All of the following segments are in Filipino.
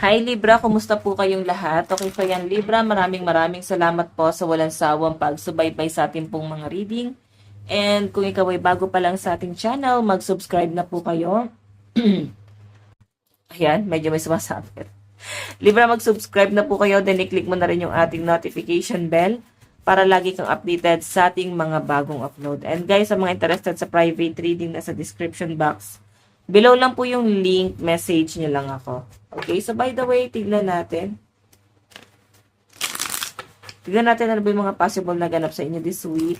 Hi Libra, kumusta po kayong lahat? Okay po yan Libra, maraming salamat po sa walang sawang pagsubaybay sa ating pong mga reading. And kung ikaw ay bago pa lang sa ating channel, mag-subscribe na po kayo. Ayan, medyo may sumasabit. Libra, mag-subscribe na po kayo, then i-click mo na rin yung ating notification bell para lagi kang updated sa ating mga bagong upload. And guys, sa mga interested sa private reading, nasa description box, below lang po yung link, message nyo lang ako. Okay, so by the way, tignan natin. Tignan natin ano ba yung mga possible na ganap sa inyo this week.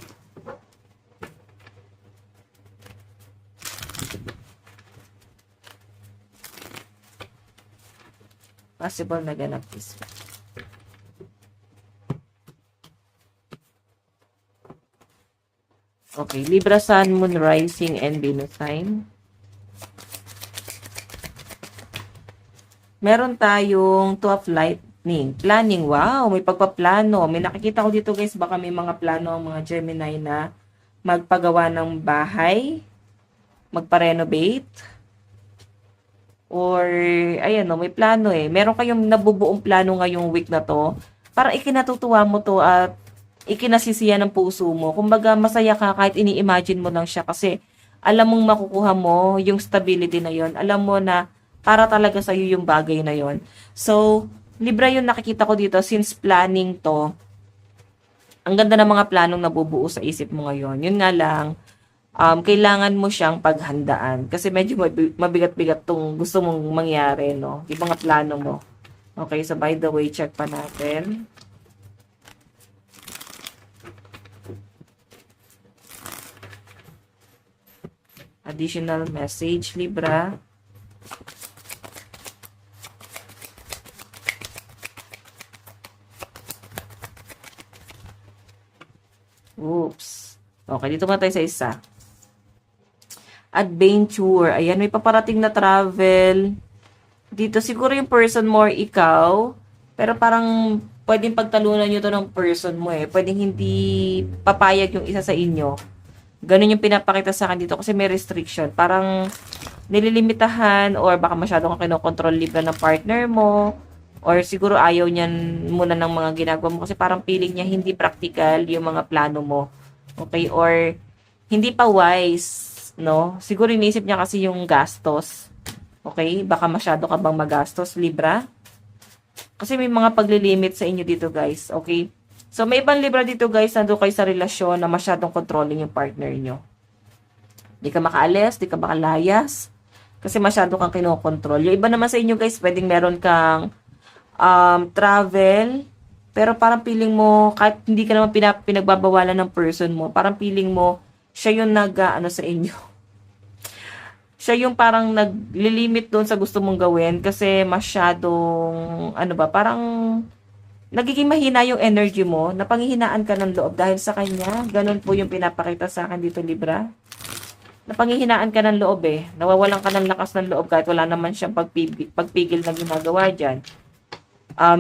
Possible na ganap this week. Okay, Libra, Sun, Moon, Rising, and Venus sign. Meron tayong 2 of lightning. Planning. Wow, may pagpaplano. May nakikita ko dito guys, baka may mga plano ang mga Gemini na magpagawa ng bahay, magpa-renovate, or, ayan o, may plano eh. Meron kayong nabubuong plano ngayong week na to, para ikinatutuwa mo to at ikinasisiya ng puso mo. Kumbaga, masaya ka kahit ini-imagine mo lang siya kasi alam mong makukuha mo yung stability na yon. Alam mo na para talaga sa'yo yung bagay na yon. So, Libra yung nakikita ko dito since planning to. Ang ganda ng mga planong nabubuo sa isip mo ngayon. Yun nga lang, kailangan mo siyang paghandaan. Kasi medyo mabigat-bigat tong gusto mong mangyari, no? Yung mga plano mo. Okay, so by the way, check pa natin. Additional message, Libra. Oops. Okay, dito muna tayo sa isa. Adventure. Ayan, may paparating na travel. Dito, siguro yung person more ikaw. Pero parang pwedeng pagtalunan nyo to ng person mo eh. Pwedeng hindi papayag yung isa sa inyo. Ganun yung pinapakita sa akin dito kasi may restriction. Parang nililimitahan or baka masyado kang kinokontrol Libra ng partner mo. Or siguro ayaw niyan muna ng mga ginagawa mo kasi parang feeling niya hindi practical yung mga plano mo. Okay? Or hindi pa wise, no? Siguro iniisip niya kasi yung gastos. Okay? Baka masyado ka bang magastos, Libra? Kasi may mga paglilimit sa inyo dito, guys. Okay? So, may ibang Libra dito, guys, nandun kayo sa relasyon na masyadong controlling yung partner nyo. Di ka makaalis, di ka makalayas. Kasi masyado kang kinokontrol. Yung iba naman sa inyo, guys, pwedeng meron kang travel, pero parang feeling mo, kahit hindi ka naman pinagbabawalan ng person mo, parang feeling mo, siya yung ano sa inyo. Siya yung parang naglilimit doon sa gusto mong gawin kasi masyadong, ano ba, parang nagiging mahina yung energy mo, napanghihinaan ka ng loob dahil sa kanya. Ganun po yung pinapakita sa akin dito, Libra. Napanghihinaan ka ng loob eh. Nawawalan ka ng lakas ng loob kahit wala naman siyang pagpigil na ginagawa dyan.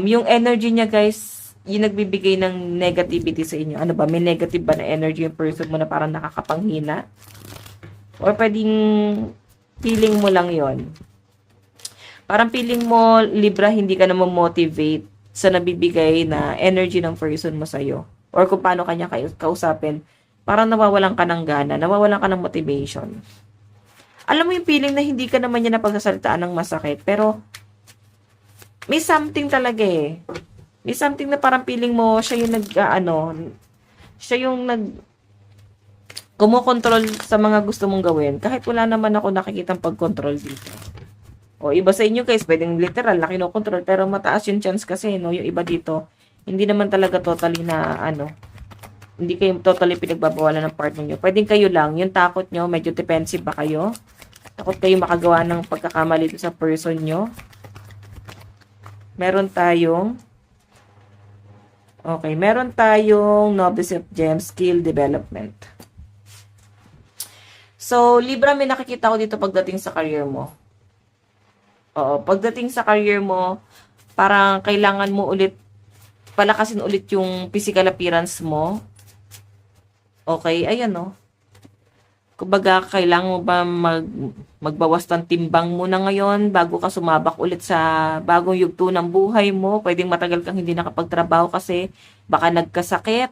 Yung energy niya, guys, yung nagbibigay ng negativity sa inyo. Ano ba? May negative ba na energy yung person mo na parang nakakapanghina? Or pwedeng feeling mo lang yon. Parang feeling mo, Libra, hindi ka na motivate sa nabibigay na energy ng person mo sa'yo. Or kung paano kanya kausapin, parang nawawalan ka ng gana, nawawalan ka ng motivation. Alam mo yung feeling na hindi ka naman niya napagsasaltaan ng masakit, pero may something talaga eh. May something na parang feeling mo, siya yung siya yung kumokontrol sa mga gusto mong gawin. Kahit wala naman ako nakikitang pag-control dito. O, iba sa inyo guys, pwedeng literal na kinokontrol, pero mataas yung chance kasi, no, yung iba dito, hindi naman talaga totally na, hindi kayo totally pinagbabawalan ng partner nyo. Pwedeng kayo lang, yung takot nyo, medyo defensive ba kayo? Takot kayo makagawa ng pagkakamali sa person nyo? Meron tayong Novice of Gems Skill Development. So, Libra, may nakikita ko dito pagdating sa career mo. Oo, pagdating sa career mo, parang kailangan mo ulit, palakasin ulit yung physical appearance mo. Okay, ayan no. Kumbaga, kailangan mo ba magbawas ng timbang muna ngayon bago ka sumabak ulit sa bagong yugto ng buhay mo? Pwedeng matagal kang hindi nakapagtrabaho kasi baka nagkasakit.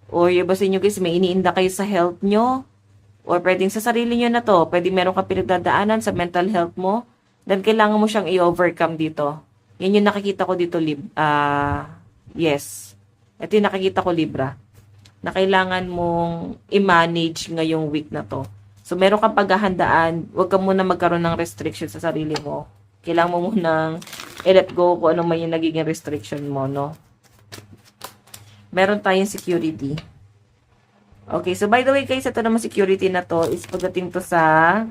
Or yung ba sa inyo guys, may iniinda kayo sa health nyo. Or pwedeng sa sarili nyo na to. Pwedeng meron ka pinagdadaanan sa mental health mo. Then kailangan mo siyang i-overcome dito. Yan yung nakikita ko dito, yes. Ito yung nakikita ko, Libra, na kailangan mong i-manage ngayong week na to. So, meron kang paghahandaan, huwag ka muna magkaroon ng restriction sa sarili mo. Kailangan mo munang i-let go kung ano man yung nagiging restriction mo, no? Meron tayong security. Okay, so by the way guys, ito naman security na to is pagdating to sa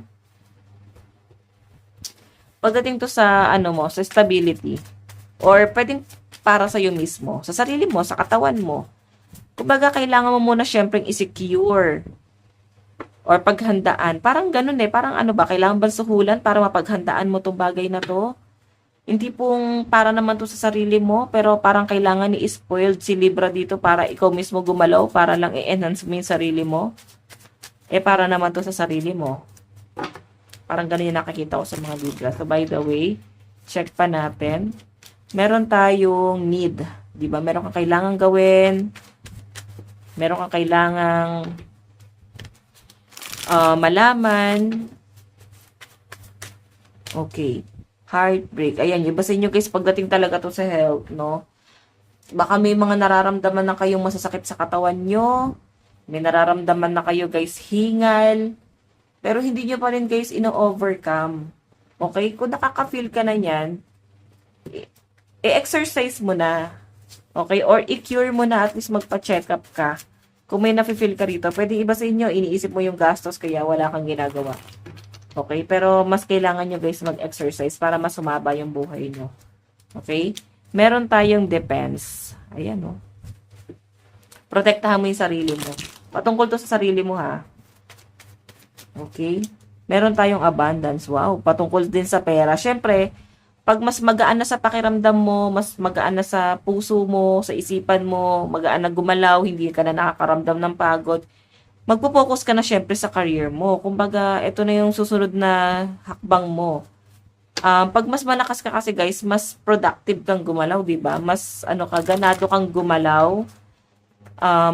ano mo, sa stability. Or pwedeng para sa iyo mismo, sa sarili mo, sa katawan mo. Kumbaga, kailangan mo muna syempreng i-secure or paghandaan. Parang ganun parang ano ba, kailangan ba suhulan para mapaghandaan mo tong bagay na to? Hindi pong para naman to sa sarili mo, pero parang kailangan ni-spoiled si Libra dito para ikaw mismo gumalaw, para lang i-enhance mo yung sarili mo. Para naman to sa sarili mo. Parang ganun yung nakikita ko sa mga Libra. So, by the way, check pa natin. Meron tayong need. Diba? Meron kang kailangan gawin. Meron kang kailangang malaman. Okay. Heartbreak. Ayan, iba sa inyo guys, pagdating talaga to sa health, no? Baka may mga nararamdaman na kayong masasakit sa katawan nyo. May nararamdaman na kayo guys, hingal. Pero hindi nyo pa rin guys ino-overcome. Okay? Kung nakaka-feel ka na yan, i-exercise mo na. Okay? Or i-cure mo na, at least magpa-check up ka. Kung may nafe-feel ka rito, pwede iba sa inyo, iniisip mo yung gastos kaya wala kang ginagawa. Okay? Pero mas kailangan nyo guys mag-exercise para mas sumaba yung buhay nyo. Okay? Meron tayong defense. Ayan, no? Protektahan mo yung sarili mo. Patungkol to sa sarili mo, ha? Okay? Meron tayong abundance. Wow, patungkol din sa pera. Siyempre, pag mas magaan na sa pakiramdam mo, mas magaan na sa puso mo, sa isipan mo, magaan na gumalaw, hindi ka na nakakaramdam ng pagod, magpo-focus ka na siyempre sa career mo. Kumbaga, ito na yung susunod na hakbang mo. Pag mas malakas ka kasi guys, mas productive kang gumalaw, di ba? Mas ganado kang gumalaw.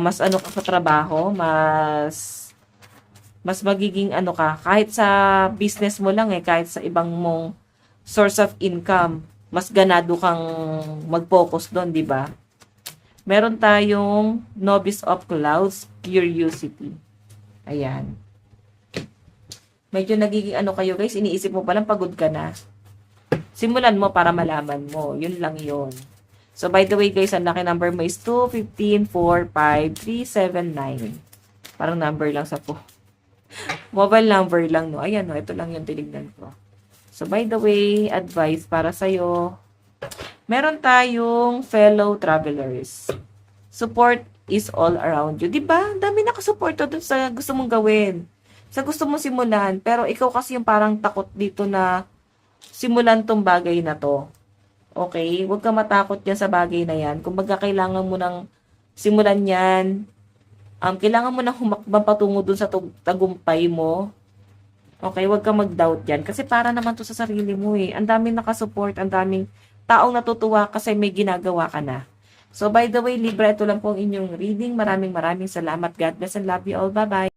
Mas ka sa trabaho, mas magiging kahit sa business mo lang kahit sa ibang mong source of income, mas ganado kang mag-focus doon, di ba? Meron tayong Novice of Clouds, Curiosity. Ayan. Medyo nagiging kayo guys, iniisip mo palang pagod ka na. Simulan mo para malaman mo. Yun lang yun. So, by the way guys, ang lucky number mo is 2, 15, 4, 5, 3, 7, 9. Parang number lang sa po. Mobile number lang, no? Ayan, no? Ito lang yung tinignan ko. So, by the way, advice para sa'yo. Meron tayong fellow travelers. Support is all around you. Diba? Dami nakasupport doon sa gusto mong gawin. Sa gusto mong simulan. Pero ikaw kasi yung parang takot dito na simulan tong bagay na to. Okay? Huwag ka matakot yan sa bagay na yan. Kung baga kailangan mo nang simulan yan, kailangan mo nang humakbang patungo dun sa tagumpay mo. Okay, huwag ka mag-doubt yan. Kasi para naman to sa sarili mo Ang daming nakasupport, ang daming taong natutuwa kasi may ginagawa ka na. So, by the way, Libra, ito lang po ang inyong reading. Maraming salamat. God bless and love you all. Bye-bye.